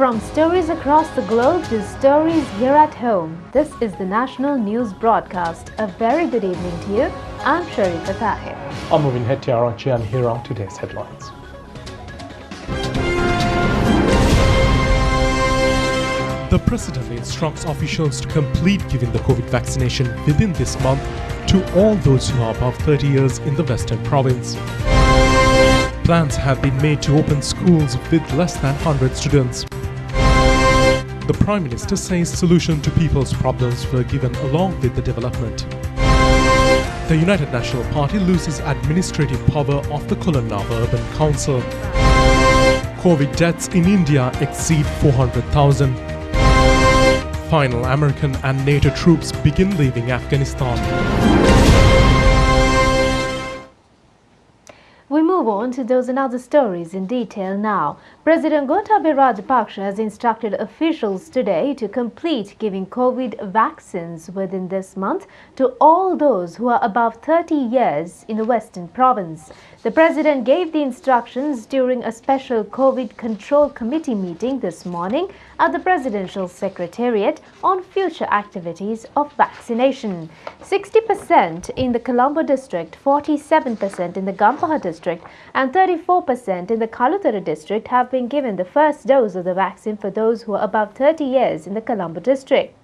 From stories across the globe to stories here at home, this is the National News Broadcast. A very good evening to you. I'm Sharika Tahir. I'm Moving Head Tiarachi and here are today's headlines. The President instructs officials to complete giving the COVID vaccination within this month to all those who are above 30 years in the Western Province. Plans have been made to open schools with less than 100 students. The Prime Minister says solution to people's problems were given along with the development. The United National Party loses administrative power of the Colombo Urban Council. COVID deaths in India exceed 400,000. Final American and NATO troops begin leaving Afghanistan. We move on to those and other stories in detail now. President Gotabaya Rajapaksa has instructed officials today to complete giving COVID vaccines within this month to all those who are above 30 years in the Western Province. The President gave the instructions during a special COVID Control Committee meeting this morning at the Presidential Secretariat on future activities of vaccination. 60% in the Colombo district, 47% in the Gampaha district and 34% in the Kalutara district have been given the first dose of the vaccine for those who are above 30 years in the Colombo district.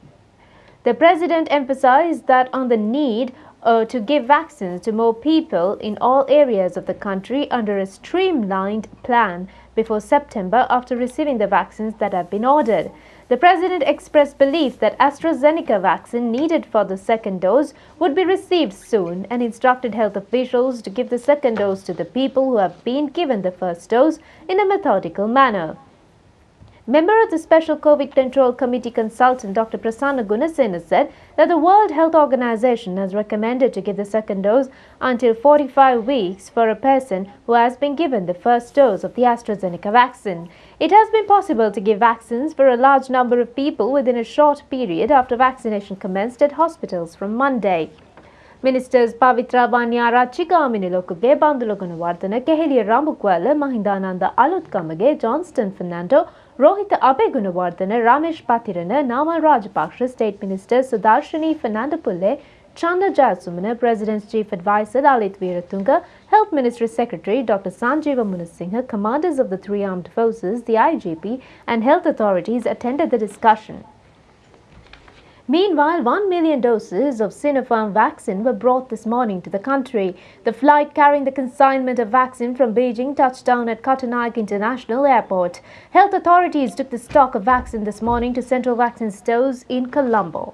The President emphasized that on the need to give vaccines to more people in all areas of the country under a streamlined plan before September after receiving the vaccines that have been ordered. The President expressed belief that AstraZeneca vaccine needed for the second dose would be received soon and instructed health officials to give the second dose to the people who have been given the first dose in a methodical manner. Member of the Special COVID Control Committee consultant Dr. Prasanna Gunasena said that the World Health Organization has recommended to give the second dose until 45 weeks for a person who has been given the first dose of the AstraZeneca vaccine. It has been possible to give vaccines for a large number of people within a short period after vaccination commenced at hospitals from Monday. Ministers Pavitra Vanyarachi Gamini Lokuge Bandulogana Vardana Keheliya Rambukwala Mahindananda Alutkamage Johnston Fernando Rohita Abe Gunawardana, Ramesh Patirana, Nama Rajapaksa, State Minister Sudarshini Fernandopulle, Chanda Jayasumana, President's Chief Advisor Lalit Veeratunga, Health Ministry Secretary Dr. Sanjeeva Munasinghe, commanders of the three armed forces, the IGP and health authorities attended the discussion. Meanwhile, 1 million doses of Sinopharm vaccine were brought this morning to the country. The flight carrying the consignment of vaccine from Beijing touched down at Katanaik International Airport. Health authorities took the stock of vaccine this morning to central vaccine stores in Colombo.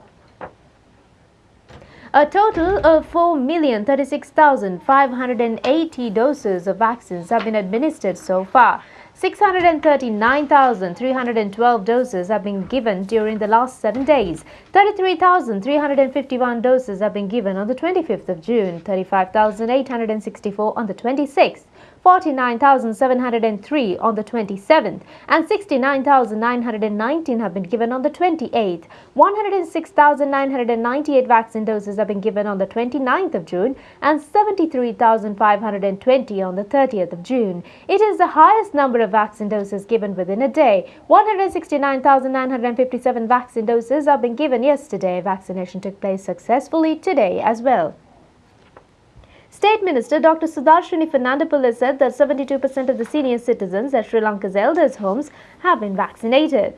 A total of 4,036,580 doses of vaccines have been administered so far. 639,312 doses have been given during the last 7 days. 33,351 doses have been given on the 25th of June, 35,864 on the 26th. 49,703 on the 27th and 69,919 have been given on the 28th. 106,998 vaccine doses have been given on the 29th of June and 73,520 on the 30th of June. It is the highest number of vaccine doses given within a day. 169,957 vaccine doses have been given yesterday. Vaccination took place successfully today as well. State Minister Dr. Sudarshini Fernandopulle said that 72% of the senior citizens at Sri Lanka's elders' homes have been vaccinated.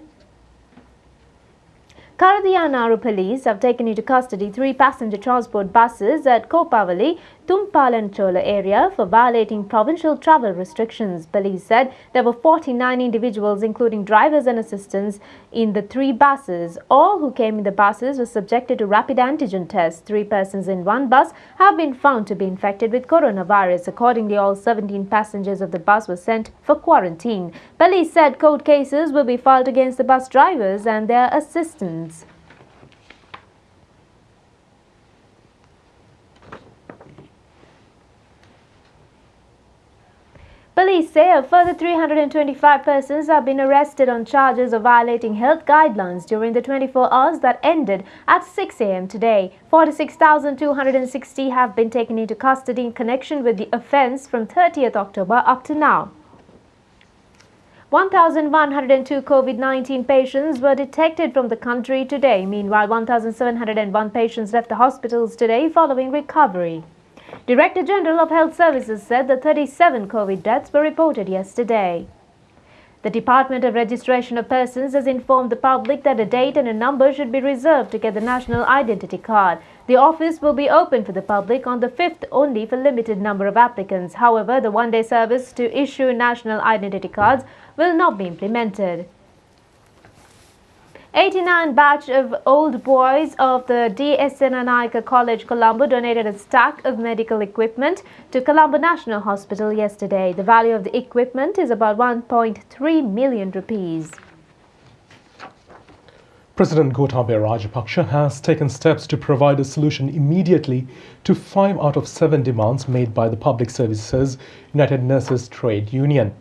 Karadiyanaru police have taken into custody 3 passenger transport buses at Kopavali, Tumpalanchola area for violating provincial travel restrictions. Police said there were 49 individuals including drivers and assistants in the 3 buses. All who came in the buses were subjected to rapid antigen tests. 3 persons in 1 bus have been found to be infected with coronavirus. Accordingly, all 17 passengers of the bus were sent for quarantine. Police said court cases will be filed against the bus drivers and their assistants. Police say a further 325 persons have been arrested on charges of violating health guidelines during the 24 hours that ended at 6 a.m. today. 46,260 have been taken into custody in connection with the offence from 30th October up to now. 1,102 COVID-19 patients were detected from the country today. Meanwhile, 1,701 patients left the hospitals today following recovery. Director General of Health Services said that 37 COVID deaths were reported yesterday. The Department of Registration of Persons has informed the public that a date and a number should be reserved to get the national identity card. The office will be open for the public on the 5th only for limited number of applicants. However, the one-day service to issue national identity cards will not be implemented. 89 batch of old boys of the DSNNICA College, Colombo donated a stack of medical equipment to Colombo National Hospital yesterday. The value of the equipment is about 1.3 million rupees. President Gotabaya Rajapaksa has taken steps to provide a solution immediately to 5 out of 7 demands made by the Public Services United Nurses Trade Union.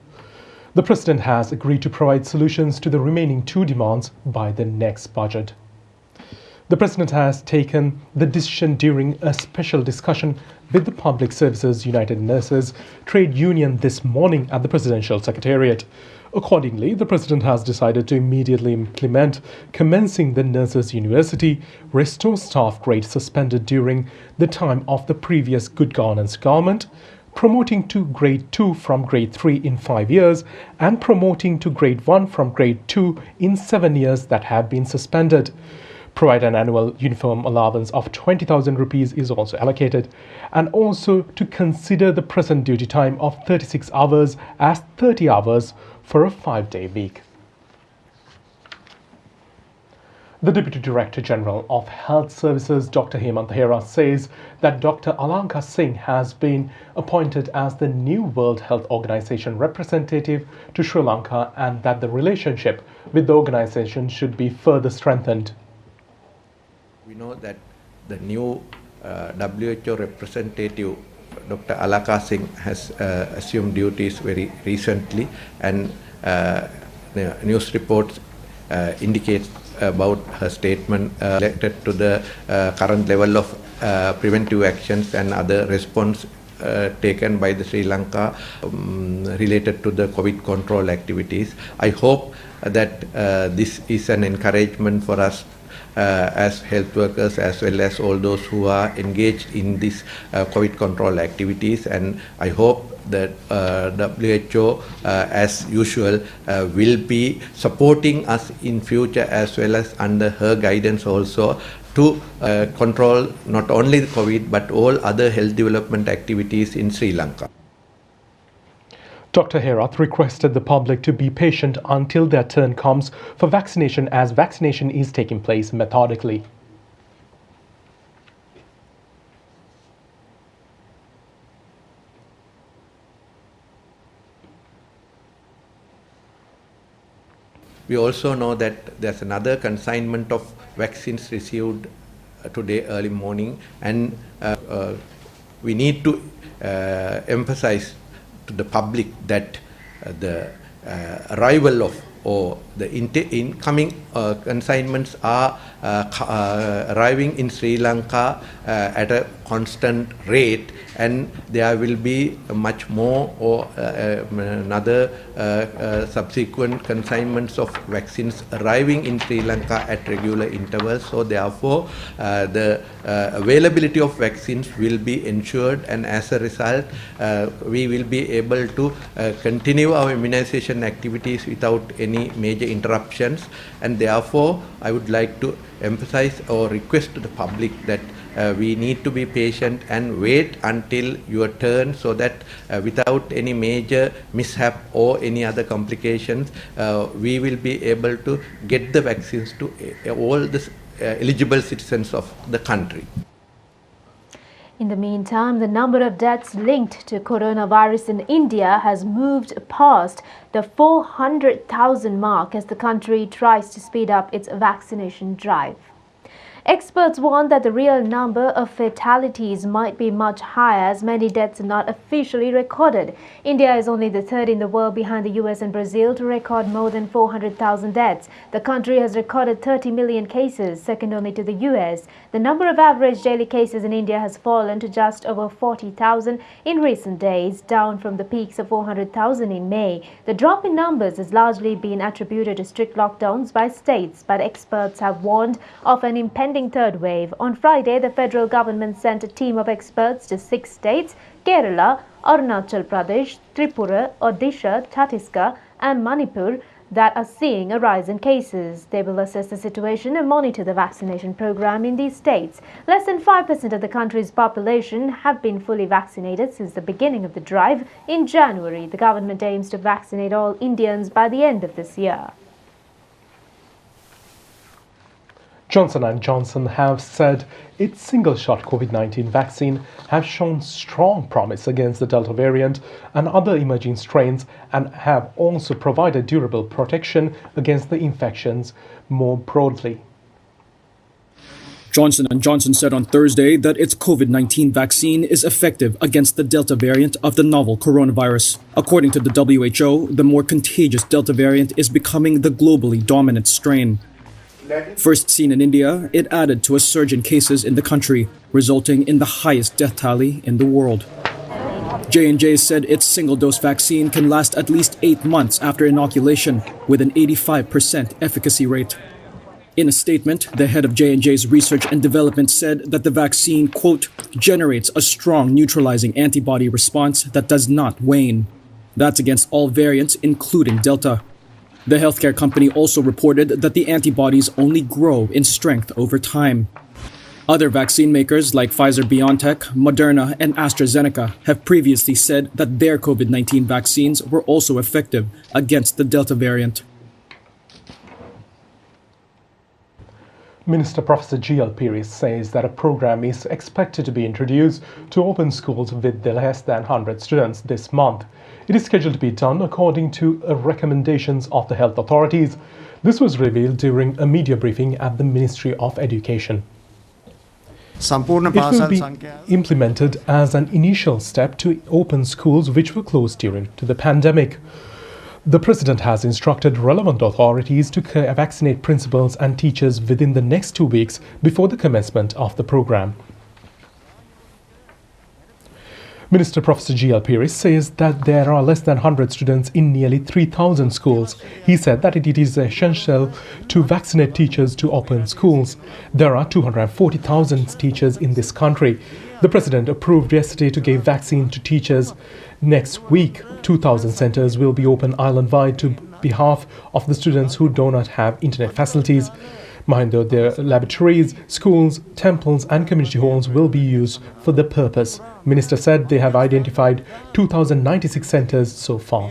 The President has agreed to provide solutions to the remaining 2 demands by the next budget. The President has taken the decision during a special discussion with the Public Services United Nurses Trade Union this morning at the Presidential Secretariat. Accordingly, the President has decided to immediately implement commencing the Nurses University, restore staff grades suspended during the time of the previous Good Governance government, promoting to grade 2 from grade 3 in 5 years, and promoting to grade 1 from grade 2 in 7 years that have been suspended. Provide an annual uniform allowance of 20,000 rupees is also allocated, and also to consider the present duty time of 36 hours as 30 hours for a 5-day week. The Deputy Director General of Health Services, Dr. Hemant Hera, says that Dr. Lanka Singh has been appointed as the new World Health Organization representative to Sri Lanka and that the relationship with the organization should be further strengthened. We know that the new WHO representative, Dr. Lanka Singh, has assumed duties very recently, and the news reports indicate about her statement related to the current level of preventive actions and other response taken by the Sri Lanka related to the COVID control activities. I hope that this is an encouragement for us as health workers, as well as all those who are engaged in this COVID control activities, and I hope that WHO as usual will be supporting us in future, as well as under her guidance also, to control not only the COVID but all other health development activities in Sri Lanka. Dr. Herath requested the public to be patient until their turn comes for vaccination, as vaccination is taking place methodically. We also know that there's another consignment of vaccines received today early morning, and we need to emphasize to the public that the arrival of or the incoming consignments are arriving in Sri Lanka at a constant rate, and there will be much more or another subsequent consignments of vaccines arriving in Sri Lanka at regular intervals. So therefore the availability of vaccines will be ensured, and as a result we will be able to continue our immunization activities without any major interruptions. And therefore I would like to emphasize or request to the public that we need to be patient and wait until your turn, so that without any major mishap or any other complications, we will be able to get the vaccines to all the eligible citizens of the country. In the meantime, the number of deaths linked to coronavirus in India has moved past the 400,000 mark as the country tries to speed up its vaccination drive. Experts warn that the real number of fatalities might be much higher as many deaths are not officially recorded. India is only the third in the world behind the US and Brazil to record more than 400,000 deaths. The country has recorded 30 million cases, second only to the US. The number of average daily cases in India has fallen to just over 40,000 in recent days, down from the peaks of 400,000 in May. The drop in numbers has largely been attributed to strict lockdowns by states, but experts have warned of an impending third wave. On Friday, the federal government sent a team of experts to 6 states: Kerala, Arunachal Pradesh, Tripura, Odisha, Chhattisgarh and Manipur that are seeing a rise in cases. They will assess the situation and monitor the vaccination program in these states. Less than 5% of the country's population have been fully vaccinated since the beginning of the drive in January. The government aims to vaccinate all Indians by the end of this year. Johnson & Johnson have said its single-shot COVID-19 vaccine has shown strong promise against the Delta variant and other emerging strains and have also provided durable protection against the infections more broadly. Johnson & Johnson said on Thursday that its COVID-19 vaccine is effective against the Delta variant of the novel coronavirus. According to the WHO, the more contagious Delta variant is becoming the globally dominant strain. First seen in India, it added to a surge in cases in the country, resulting in the highest death tally in the world. J&J said its single-dose vaccine can last at least 8 months after inoculation, with an 85% efficacy rate. In a statement, the head of J&J's research and development said that the vaccine, quote, generates a strong neutralizing antibody response that does not wane. That's against all variants, including Delta. The healthcare company also reported that the antibodies only grow in strength over time. Other vaccine makers like Pfizer-BioNTech, Moderna, and AstraZeneca have previously said that their COVID-19 vaccines were also effective against the Delta variant. Minister Professor G.L. Peiris says that a program is expected to be introduced to open schools with less than 100 students this month. It is scheduled to be done according to recommendations of the health authorities. This was revealed during a media briefing at the Ministry of Education. It will be implemented as an initial step to open schools which were closed due to the pandemic. The President has instructed relevant authorities to vaccinate principals and teachers within the next 2 weeks before the commencement of the program. Minister Professor G.L. Peiris says that there are less than 100 students in nearly 3,000 schools. He said that it is essential to vaccinate teachers to open schools. There are 240,000 teachers in this country. The President approved yesterday to give vaccine to teachers. Next week, 2,000 centers will be open island-wide to behalf of the students who do not have internet facilities. Mahindo, their laboratories, schools, temples and community halls will be used for the purpose. Minister said they have identified 2,096 centers so far.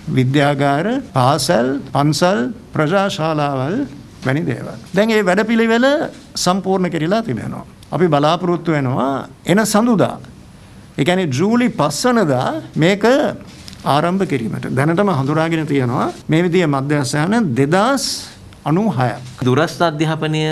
විද්‍යාගාර පාසල් පන්සල් ප්‍රජාශාලාවල් වැනි දේවල්. දැන් ඒ වැඩපිළිවෙල සම්පූර්ණ කරලා තිබෙනවා. අපි බලාපොරොත්තු වෙනවා එන සඳුදා. ඒ කියන්නේ ජූලි 5 වෙනිදා මේක ආරම්භ කිරීමට. දැනටම හඳුනාගෙන තියෙනවා මේ විදිහේ මධ්‍යස්ථාන 2096. දුරස්ථ අධ්‍යාපනය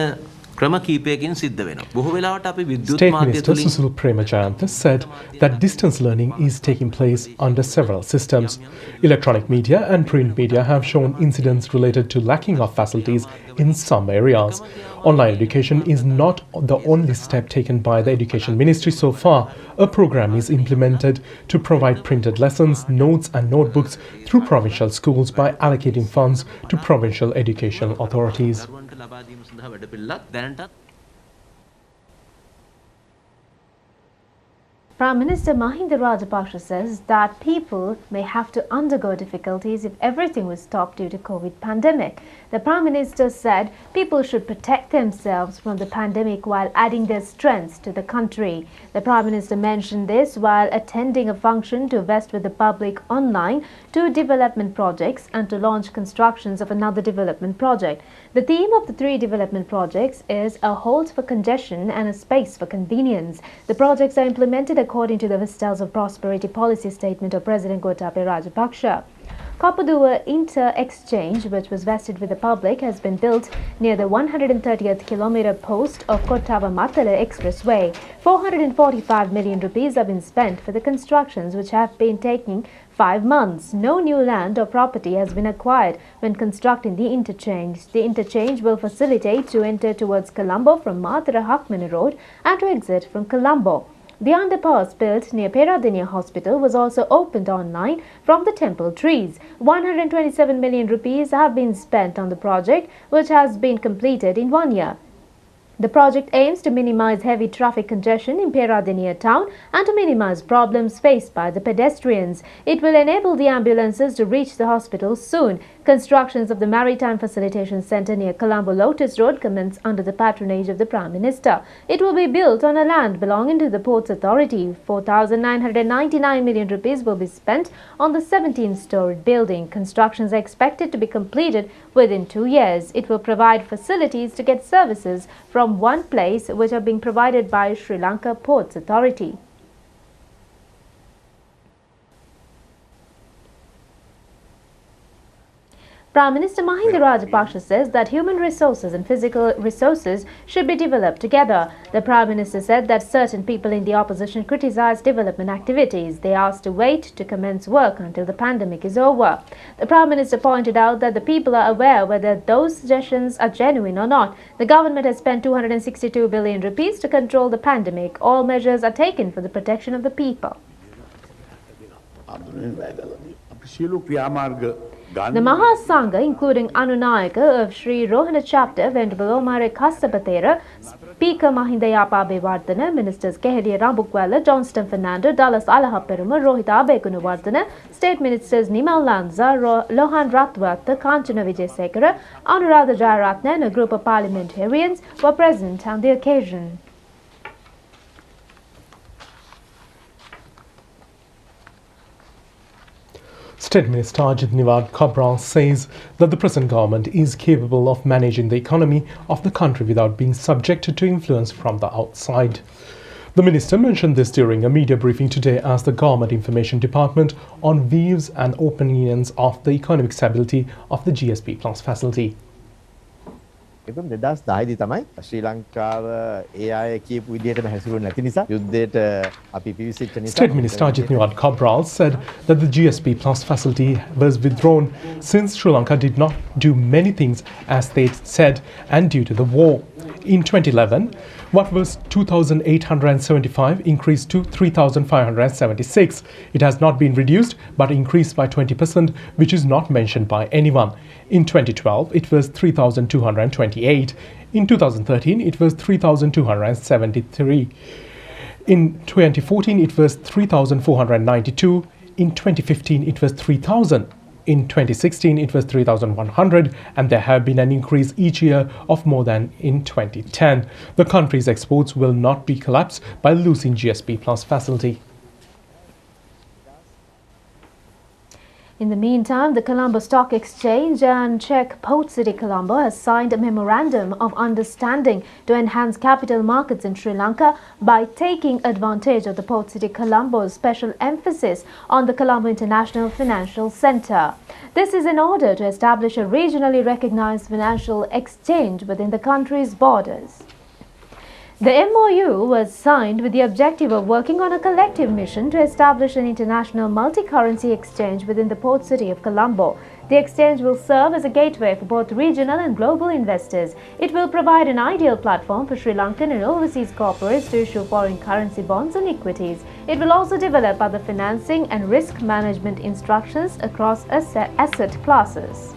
ක්‍රම කීපයකින් සිද්ධ වෙනවා. බොහෝ වෙලාවට අපි විද්‍යුත් State මාධ්‍ය Minister තුලින් Susil Premachayantha said that distance learning is taking place under several systems. Electronic media and print media have shown incidents related to lacking of facilities in some areas. Online education is not the only step taken by the Education Ministry so far. A program is implemented to provide printed lessons, notes and notebooks through provincial schools by allocating funds to provincial education authorities. දරුවන්ට ලබා දීම සඳහා වැඩපිළිවෙලක් දැනටත් Prime Minister Mahinda Rajapaksa says that people may have to undergo difficulties if everything was stopped due to COVID pandemic. The Prime Minister said people should protect themselves from the pandemic while adding their strengths to the country. The Prime Minister mentioned this while attending a function to invest with the public online 2 development projects and to launch constructions of another development project. The theme of the 3 development projects is a halt for congestion and a space for convenience. The projects are implemented according to the Vistas of Prosperity policy statement of President Gotabaya Rajapaksa. Kapaduwa Inter-Exchange, which was vested with the public, has been built near the 130th kilometer post of Kottava-Matala Expressway. 445 million rupees have been spent for the constructions, which have been taking 5 months. No new land or property has been acquired when constructing the interchange. The interchange will facilitate to enter towards Colombo from Madhara Hakmana Road and to exit from Colombo. The underpass built near Peradeniya Hospital was also opened online from the temple trees. 127 million rupees have been spent on the project, which has been completed in 1 year. The project aims to minimize heavy traffic congestion in Peradeniya town and to minimize problems faced by the pedestrians. It will enable the ambulances to reach the hospital soon. Constructions of the Maritime Facilitation Centre near Colombo Lotus Road commence under the patronage of the Prime Minister. It will be built on a land belonging to the Ports Authority. 4,999 million rupees will be spent on the 17-storied building. Constructions are expected to be completed within 2 years. It will provide facilities to get services from one place, which are being provided by Sri Lanka Ports Authority. Prime Minister Mahinda Rajapaksa says that human resources and physical resources should be developed together. The Prime Minister said that certain people in the opposition criticized development activities. They asked to wait to commence work until the pandemic is over. The Prime Minister pointed out that the people are aware whether those suggestions are genuine or not. The government has spent 262 billion rupees to control the pandemic. All measures are taken for the protection of the people. The Mahasangha, including Anunayaka of Sri Rohana chapter, Venerable Omare Kassapatera, Speaker Mahinda Yapa Ministers Keheliya Rambukwala, Johnston Fernando, Dallas Alahaperuma, Rohita Abegunawardana, State Ministers Nimal Lanza, Lohan Ratwata, Kanchana Vijayasekara, Anuradha Jayaratne and a group of parliamentarians were present on the occasion. State Minister Ajit Niwad Cabral says that the present government is capable of managing the economy of the country without being subjected to influence from the outside. The minister mentioned this during a media briefing today as the Government Information Department on views and opinions of the economic stability of the GSP Plus facility. එබම් 2010 දී තමයි ශ්‍රී ලංකාව ඒ අය කියපු විදිහටම හැසිරුනේ නැති නිසා යුද්ධයට අපි පිවිසිච්ච නිසා State Minister Ajit Niwad Cabral said that the GSP Plus facility was withdrawn since Sri Lanka did not do many things as they said and due to the war. In 2011, what was 2,875 increased to 3,576. It has not been reduced but increased by 20%, which is not mentioned by anyone. In 2012, it was 3,228. In 2013, it was 3,273. In 2014, it was 3,492. In 2015, it was 3,000. In 2016, it was 3,100, and there have been an increase each year of more than in 2010. The country's exports will not be collapsed by losing GSP Plus facility. In the meantime, the Colombo Stock Exchange and Czech Port City Colombo has signed a memorandum of understanding to enhance capital markets in Sri Lanka by taking advantage of the Port City Colombo's special emphasis on the Colombo International Financial Centre. This is in order to establish a regionally recognized financial exchange within the country's borders. The MOU was signed with the objective of working on a collective mission to establish an international multi-currency exchange within the port city of Colombo. The exchange will serve as a gateway for both regional and global investors. It will provide an ideal platform for Sri Lankan and overseas corporates to issue foreign currency bonds and equities. It will also develop other financing and risk management instructions across asset classes.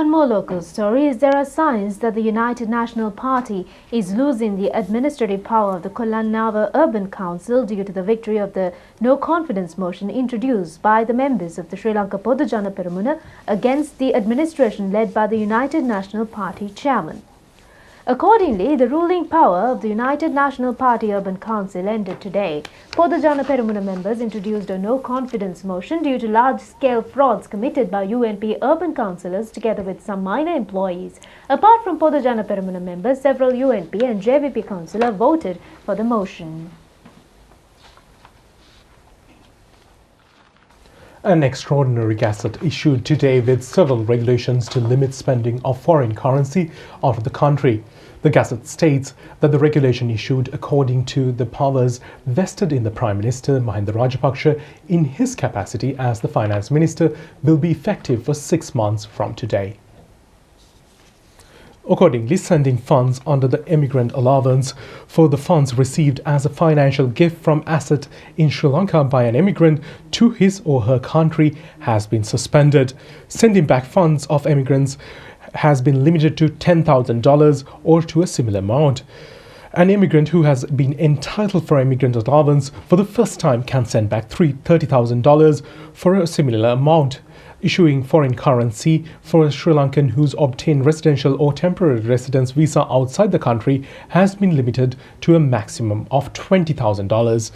On more local stories, there are signs that the United National Party is losing the administrative power of the Colombo Urban Council due to the victory of the no-confidence motion introduced by the members of the Sri Lanka Podujana Peramuna against the administration led by the United National Party chairman. Accordingly, the ruling power of the United National Party Urban Council ended today. Podujana Peramuna members introduced a no-confidence motion due to large-scale frauds committed by UNP urban councillors together with some minor employees. Apart from Podujana Peramuna members, several UNP and JVP councillors voted for the motion. An extraordinary gazette issued today with several regulations to limit spending of foreign currency out of the country. The gazette states that the regulation issued according to the powers vested in the Prime Minister Mahinda Rajapaksa in his capacity as the Finance Minister will be effective for 6 months from today. Accordingly, sending funds under the immigrant allowance for the funds received as a financial gift from asset in Sri Lanka by an immigrant to his or her country has been suspended. Sending back funds of immigrants has been limited to $10,000 or to a similar amount. An immigrant who has been entitled for immigrant allowance for the first time can send back $30,000 for a similar amount. Issuing foreign currency for a Sri Lankan who's obtained residential or temporary residence visa outside the country has been limited to a maximum of $20,000.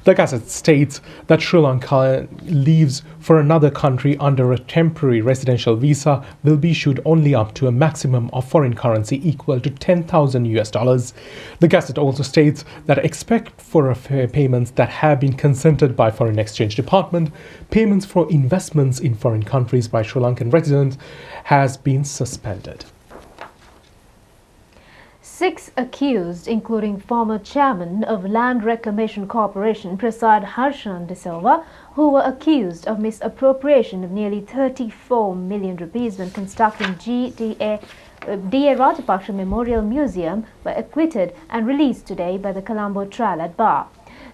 The gazette states that Sri Lanka leaves for another country under a temporary residential visa will be issued only up to a maximum of foreign currency equal to $10,000. The gazette also states that expect for payments that have been consented by Foreign Exchange Department, payments for investments in foreign countries by Sri Lankan residents has been suspended. 6 accused, including former chairman of Land Reclamation Corporation Prasad Harshan De Silva, who were accused of misappropriation of nearly 34 million rupees when constructing D.A. Rajapaksa Memorial Museum, were acquitted and released today by the Colombo trial at bar.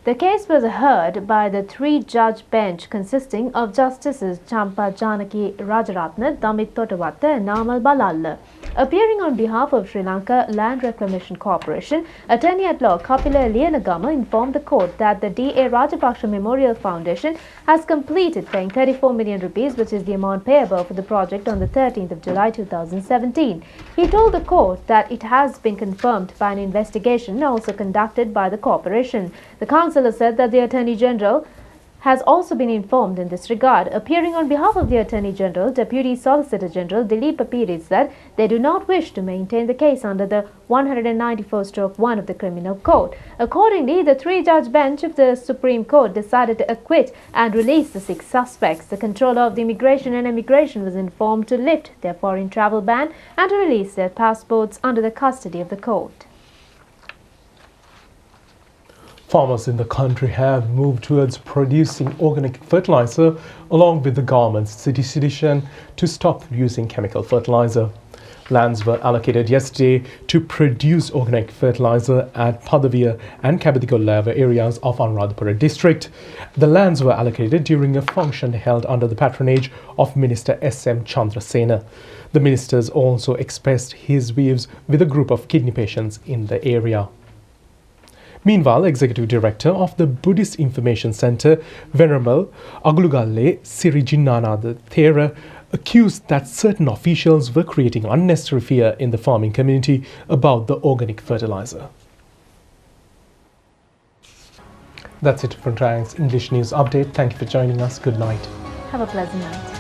The case was heard by the 3-judge bench consisting of Justices Champa Janaki Rajaratna, Damit Totawatta and Namal Balalla. Appearing on behalf of Sri Lanka Land Reclamation Corporation, Attorney at Law Kapila Liyanagama informed the court that the D.A. Rajapaksa Memorial Foundation has completed paying 34 million rupees, which is the amount payable for the project, on the 13th of July 2017. He told the court that it has been confirmed by an investigation also conducted by the corporation. The councillor said that the Attorney General has also been informed in this regard. Appearing on behalf of the Attorney General, Deputy Solicitor General Dilip Apiri said they do not wish to maintain the case under the 194/1 of the Criminal Code. Accordingly, the 3-judge bench of the Supreme Court decided to acquit and release the 6 suspects. The controller of the Immigration and Immigration was informed to lift their foreign travel ban and to release their passports under the custody of the court. Farmers in the country have moved towards producing organic fertilizer along with the government's decision to stop using chemical fertilizer. Lands were allocated yesterday to produce organic fertilizer at Padavia and Kabadigollava areas of Anuradhapura district. The lands were allocated during a function held under the patronage of Minister S.M. Chandrasena. The ministers also expressed his views with a group of kidney patients in the area. Meanwhile, Executive Director of the Buddhist Information Centre, Venerable Agulugalle Sirijinnanatha Thera, accused that certain officials were creating unnecessary fear in the farming community about the organic fertilizer. That's it for tonight's English News Update. Thank you for joining us. Good night. Have a pleasant night.